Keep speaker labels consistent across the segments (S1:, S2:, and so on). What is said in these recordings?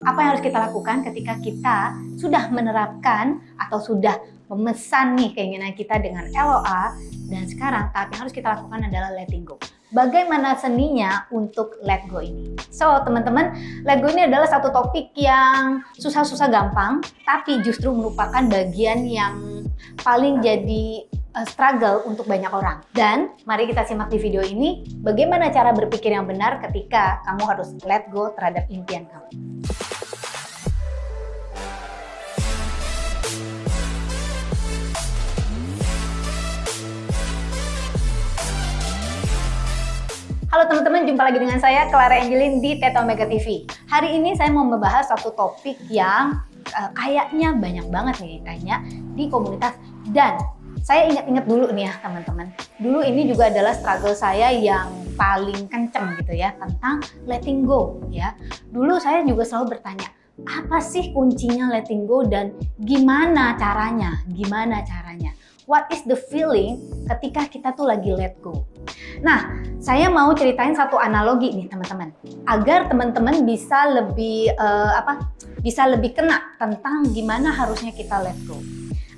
S1: Apa yang harus kita lakukan ketika kita sudah menerapkan atau sudah memesan nih keinginan kita dengan LOA, dan sekarang tahap yang harus kita lakukan adalah letting go. Bagaimana seninya untuk let go ini? So, teman-teman, let go ini adalah satu topik yang susah-susah gampang, tapi justru merupakan bagian yang paling jadi struggle untuk banyak orang. Dan mari kita simak di video ini bagaimana cara berpikir yang benar ketika kamu harus let go terhadap impian kamu. Halo teman-teman, jumpa lagi dengan saya Clara Angelin di Theta Omega TV. Hari ini saya mau membahas satu topik yang kayaknya banyak banget nih ditanya di komunitas, dan saya ingat-ingat dulu nih ya teman-teman. Dulu ini juga adalah struggle saya yang paling kenceng gitu ya, tentang letting go ya. Dulu saya juga selalu bertanya, apa sih kuncinya letting go dan gimana caranya? Gimana caranya? What is the feeling ketika kita tuh lagi let go? Nah, saya mau ceritain satu analogi nih teman-teman, agar teman-teman bisa lebih bisa lebih kena tentang gimana harusnya kita let go.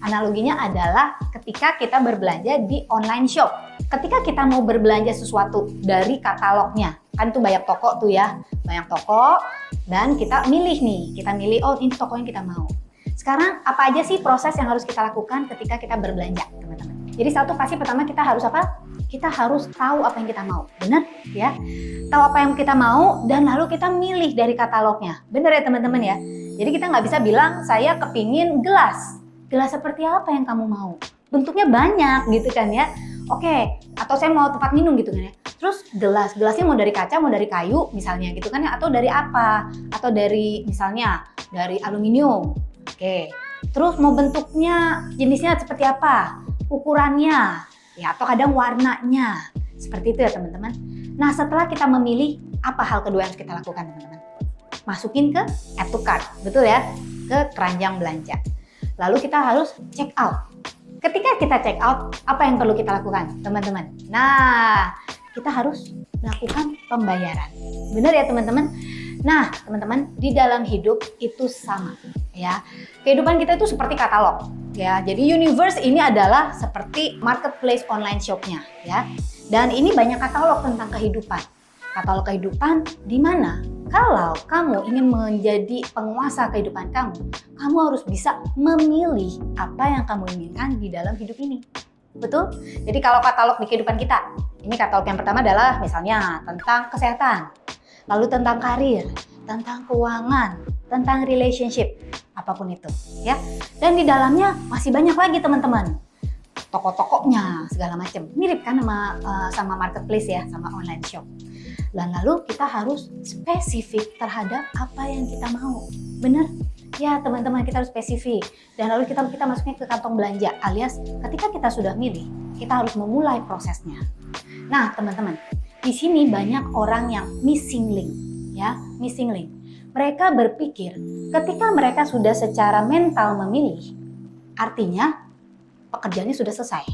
S1: Analoginya adalah ketika kita berbelanja di online shop. Ketika kita mau berbelanja sesuatu dari katalognya, kan tuh banyak toko tuh ya, banyak toko, dan kita milih nih, oh ini toko yang kita mau. Sekarang apa aja sih proses yang harus kita lakukan ketika kita berbelanja, teman-teman? Jadi satu pasti pertama kita harus apa? Kita harus tahu apa yang kita mau, benar ya? Tahu apa yang kita mau dan lalu kita milih dari katalognya, benar ya teman-teman ya? Jadi kita nggak bisa bilang saya kepingin gelas seperti apa yang kamu mau? Bentuknya banyak gitu kan ya? Oke, atau saya mau tempat minum gitu kan ya? Terus gelasnya mau dari kaca, mau dari kayu misalnya gitu kan ya? Atau dari apa? Atau dari misalnya dari aluminium. Oke, terus mau bentuknya, jenisnya seperti apa? Ukurannya, ya atau kadang warnanya. Seperti itu ya teman-teman. Nah setelah kita memilih, apa hal kedua yang harus kita lakukan teman-teman? Masukin ke add to cart, betul ya? Ke keranjang belanja. Lalu kita harus check out. Ketika kita check out, apa yang perlu kita lakukan teman-teman? Nah, kita harus melakukan pembayaran. Benar ya teman-teman? Nah, teman-teman, di dalam hidup itu sama ya. Kehidupan kita itu seperti katalog ya. Jadi universe ini adalah seperti marketplace online shopnya ya. Dan ini banyak katalog tentang kehidupan. Katalog kehidupan di mana kalau kamu ingin menjadi penguasa kehidupan kamu, kamu harus bisa memilih apa yang kamu inginkan di dalam hidup ini. Betul? Jadi kalau katalog di kehidupan kita, ini katalog yang pertama adalah misalnya tentang kesehatan, lalu tentang karir, tentang keuangan, tentang relationship, apapun itu ya. Dan di dalamnya masih banyak lagi teman-teman, toko-tokonya segala macam, mirip kan sama marketplace ya, sama online shop. Dan lalu kita harus spesifik terhadap apa yang kita mau, bener ya teman-teman, kita harus spesifik. Dan lalu kita masuknya ke kantong belanja, alias ketika kita sudah milih, kita harus memulai prosesnya. Nah teman-teman, di sini banyak orang yang missing link ya, missing link. Mereka berpikir ketika mereka sudah secara mental memilih, artinya pekerjaannya sudah selesai.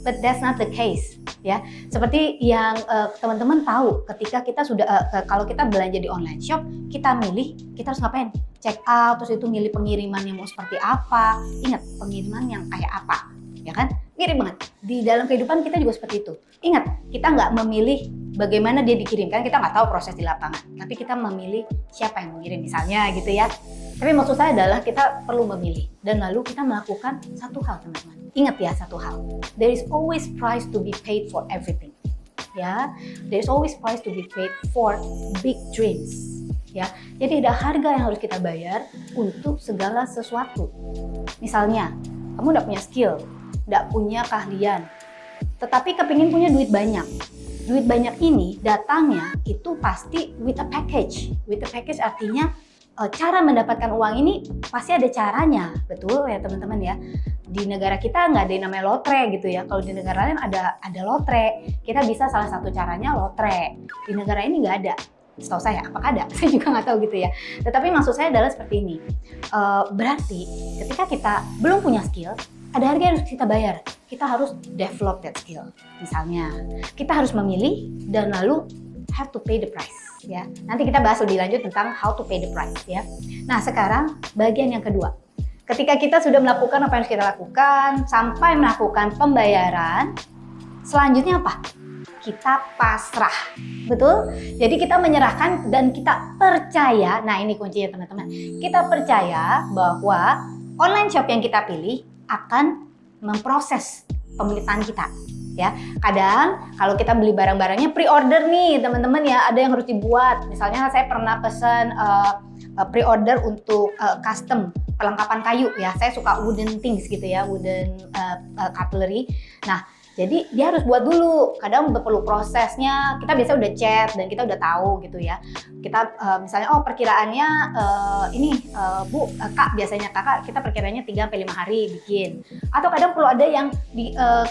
S1: But that's not the case ya. Seperti yang teman-teman tahu, ketika kita sudah kalau kita belanja di online shop, kita milih, kita harus ngapain? Check out, terus itu milih pengiriman yang mau seperti apa. Ingat, pengiriman yang kayak apa, ya kan? Mirip banget. Di dalam kehidupan kita juga seperti itu. Ingat, kita nggak memilih bagaimana dia dikirimkan, kita nggak tahu proses di lapangan. Tapi kita memilih siapa yang mengirim misalnya gitu ya. Tapi maksud saya adalah kita perlu memilih. Dan lalu kita melakukan satu hal teman-teman. Ingat ya satu hal. There is always price to be paid for everything. Ya, there is always price to be paid for big dreams. Ya, jadi ada harga yang harus kita bayar untuk segala sesuatu. Misalnya, kamu udah punya skill, nggak punya keahlian, tetapi kepingin punya duit banyak. Duit banyak ini datangnya itu pasti with a package. With a package artinya cara mendapatkan uang ini pasti ada caranya, betul ya teman-teman ya. Di negara kita nggak ada yang namanya lotre gitu ya. Kalau di negara lain ada lotre. Kita bisa salah satu caranya lotre. Di negara ini nggak ada. Setahu saya, apakah ada? Saya juga nggak tahu gitu ya. Tetapi maksud saya adalah seperti ini. Berarti ketika kita belum punya skill, ada harga yang harus kita bayar. Kita harus develop that skill. Misalnya, kita harus memilih dan lalu have to pay the price. ya. Nanti kita bahas lebih lanjut tentang how to pay the price ya. Nah, sekarang bagian yang kedua. Ketika kita sudah melakukan apa yang harus kita lakukan sampai melakukan pembayaran, selanjutnya apa? Kita pasrah. Betul? Jadi kita menyerahkan dan kita percaya. Nah, ini kuncinya teman-teman. Kita percaya bahwa online shop yang kita pilih akan memproses pemelitaan kita. Ya, kadang kalau kita beli barang-barangnya pre-order nih teman-teman ya, ada yang harus dibuat. Misalnya saya pernah pesan pre-order untuk custom perlengkapan kayu ya. Saya suka wooden things gitu ya, wooden cutlery. Nah, jadi dia harus buat dulu. Kadang perlu prosesnya. Kita biasa udah chat dan kita udah tahu gitu ya. Kita misalnya perkiraannya Bu, Kak, biasanya kakak kita perkiraannya 3-5 hari bikin. Atau kadang perlu ada yang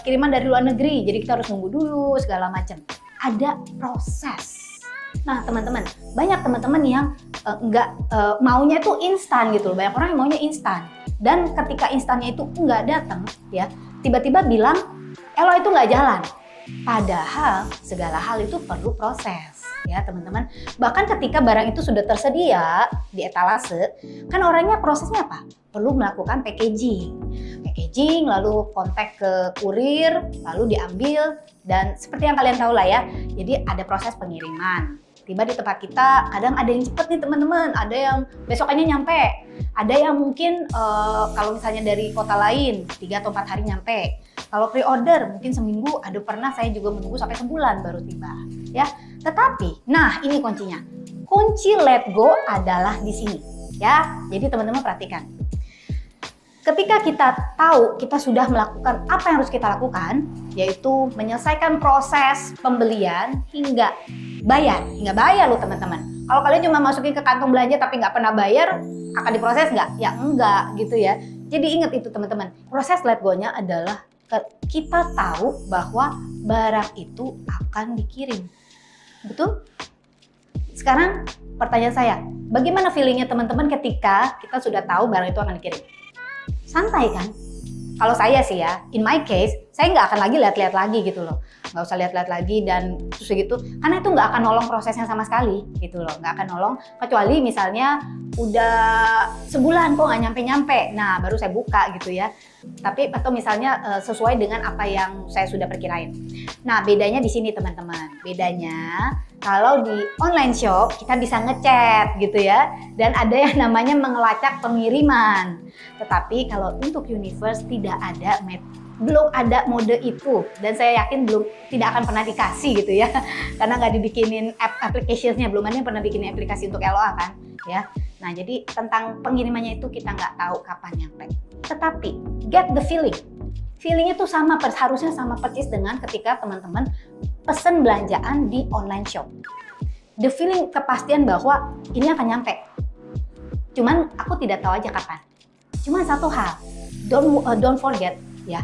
S1: kiriman dari luar negeri. Jadi kita harus nunggu dulu segala macam. Ada proses. Nah, teman-teman, banyak teman-teman yang maunya itu instan gitu loh. Banyak orang yang maunya instan. Dan ketika instannya itu nggak datang ya, tiba-tiba bilang Elo itu nggak jalan. Padahal segala hal itu perlu proses ya teman-teman. Bahkan ketika barang itu sudah tersedia di etalase, kan orangnya prosesnya apa? Perlu melakukan packaging. Packaging, lalu kontak ke kurir, lalu diambil, dan seperti yang kalian tahu lah ya. Jadi ada proses pengiriman. Tiba di tempat kita, kadang ada yang cepet nih teman-teman, ada yang besokannya nyampe. Ada yang mungkin kalau misalnya dari kota lain 3 atau 4 hari nyampe. Kalau pre-order mungkin seminggu, ada pernah saya juga menunggu sampai sebulan baru tiba. Ya, tetapi, nah ini kuncinya. Kunci let go adalah di sini. Ya, jadi teman-teman perhatikan. Ketika kita tahu kita sudah melakukan apa yang harus kita lakukan, yaitu menyelesaikan proses pembelian hingga bayar loh teman-teman. Kalau kalian cuma masukin ke kantong belanja tapi nggak pernah bayar, akan diproses nggak? Ya enggak gitu ya. Jadi ingat itu teman-teman. Proses let go-nya adalah kita tahu bahwa barang itu akan dikirim. Betul? Sekarang pertanyaan saya, bagaimana feelingnya teman-teman ketika kita sudah tahu barang itu akan dikirim? Santai kan? Kalau saya sih ya, in my case, saya nggak akan lagi lihat-lihat lagi gitu loh. Nggak usah lihat-lihat lagi dan terus gitu. Karena itu nggak akan nolong prosesnya sama sekali gitu loh. Nggak akan nolong, kecuali misalnya udah sebulan kok nggak nyampe-nyampe. Nah, baru saya buka gitu ya. Tapi atau misalnya sesuai dengan apa yang saya sudah perkirain. Nah, bedanya di sini teman-teman. Bedanya kalau di online shop kita bisa ngechat gitu ya. Dan ada yang namanya mengelacak pengiriman. Tetapi kalau untuk Universe tidak ada belum ada mode itu, dan saya yakin tidak akan pernah dikasih gitu ya, karena nggak dibikinin application-nya, belum ada yang pernah bikin aplikasi untuk LOA kan ya. Nah, jadi tentang pengirimannya itu kita nggak tahu kapan nyampe, tetapi get the feelingnya tuh harusnya sama persis dengan ketika teman-teman pesen belanjaan di online shop. The feeling, kepastian bahwa ini akan nyampe, cuman aku tidak tahu aja kapan. Cuma satu hal, don't forget ya,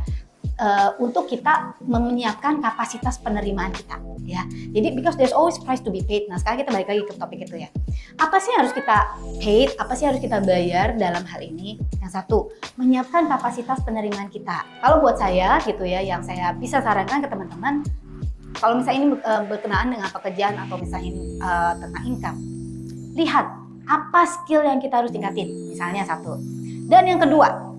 S1: untuk kita menyiapkan kapasitas penerimaan kita ya. Jadi because there's always price to be paid. Nah, sekarang kita balik lagi ke topik itu ya. Apa sih yang harus kita paid? Apa sih yang harus kita bayar dalam hal ini? Yang satu, menyiapkan kapasitas penerimaan kita. Kalau buat saya gitu ya, yang saya bisa sarankan ke teman-teman, kalau misalnya ini berkenaan dengan pekerjaan atau misalnya tentang income, lihat apa skill yang kita harus tingkatin. Misalnya satu. Dan yang kedua,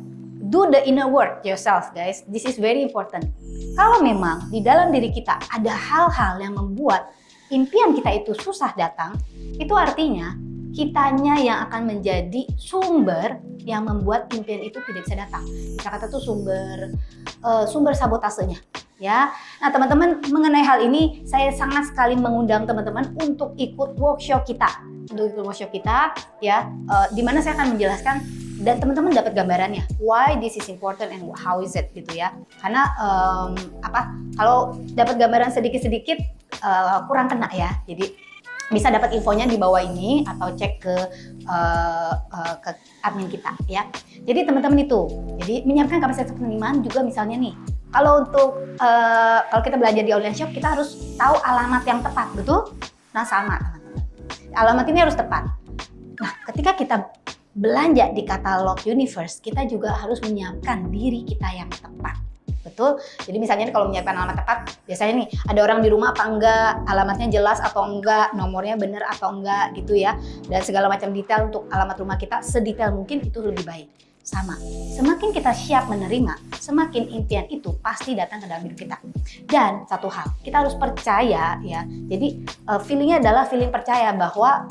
S1: do the inner work yourself guys. This is very important. Kalau memang di dalam diri kita ada hal-hal yang membuat impian kita itu susah datang, itu artinya kitanya yang akan menjadi sumber yang membuat impian itu tidak bisa datang. Kita kata tuh sumber sabotasenya ya. Nah, teman-teman, mengenai hal ini saya sangat sekali mengundang teman-teman untuk ikut workshop kita. Ya, di mana saya akan menjelaskan dan teman-teman dapat gambarannya why this is important and how is it gitu ya. Karena kalau dapat gambaran sedikit-sedikit kurang kena ya. Jadi bisa dapat infonya di bawah ini atau cek ke admin kita ya. Jadi teman-teman itu, jadi menyiapkan kapasitas penerimaan juga. Misalnya nih, kalau kalau kita belanja di online shop, kita harus tahu alamat yang tepat, betul? Nah, sama teman-teman, alamat ini harus tepat. Nah, ketika kita belanja di katalog Universe, kita juga harus menyiapkan diri kita yang tepat. betul. Jadi misalnya kalau menyiapkan alamat tepat, biasanya nih ada orang di rumah apa enggak, alamatnya jelas atau enggak, nomornya benar atau enggak gitu ya. Dan segala macam detail untuk alamat rumah kita sedetail mungkin itu lebih baik. Sama, semakin kita siap menerima, semakin impian itu pasti datang ke dalam hidup kita. Dan satu hal, kita harus percaya ya. Jadi feelingnya adalah feeling percaya bahwa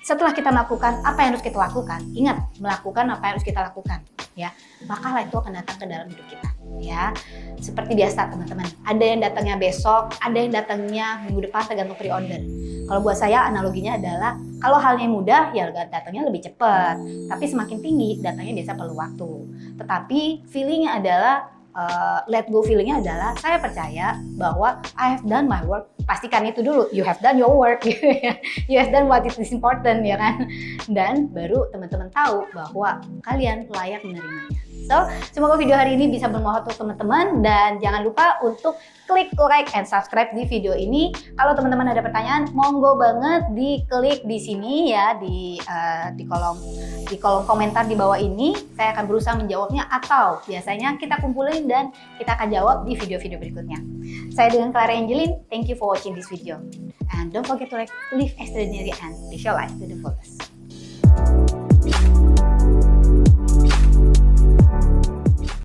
S1: setelah kita melakukan apa yang harus kita lakukan, ingat melakukan apa yang harus kita lakukan, ya, maka itu akan datang ke dalam hidup kita, ya. Seperti biasa teman-teman, ada yang datangnya besok, ada yang datangnya minggu depan tergantung pre-order. Kalau buat saya analoginya adalah kalau halnya mudah ya datangnya lebih cepat, tapi semakin tinggi datangnya biasa perlu waktu. Tetapi feelingnya adalah let go, feelingnya adalah saya percaya bahwa I have done my work. Pastikan itu dulu, you have done your work, gitu ya. You have done what is important, ya kan? Dan baru teman-teman tahu bahwa kalian layak menerimanya. So, semoga video hari ini bisa bermanfaat untuk teman-teman dan jangan lupa untuk klik like and subscribe di video ini. Kalau teman-teman ada pertanyaan, monggo banget diklik di sini ya di kolom komentar di bawah ini. Saya akan berusaha menjawabnya atau biasanya kita kumpulin dan kita akan jawab di video-video berikutnya. Saya dengan Clara Angeline, thank you for watching this video. And don't forget to live extraordinary and live your life to the fullest.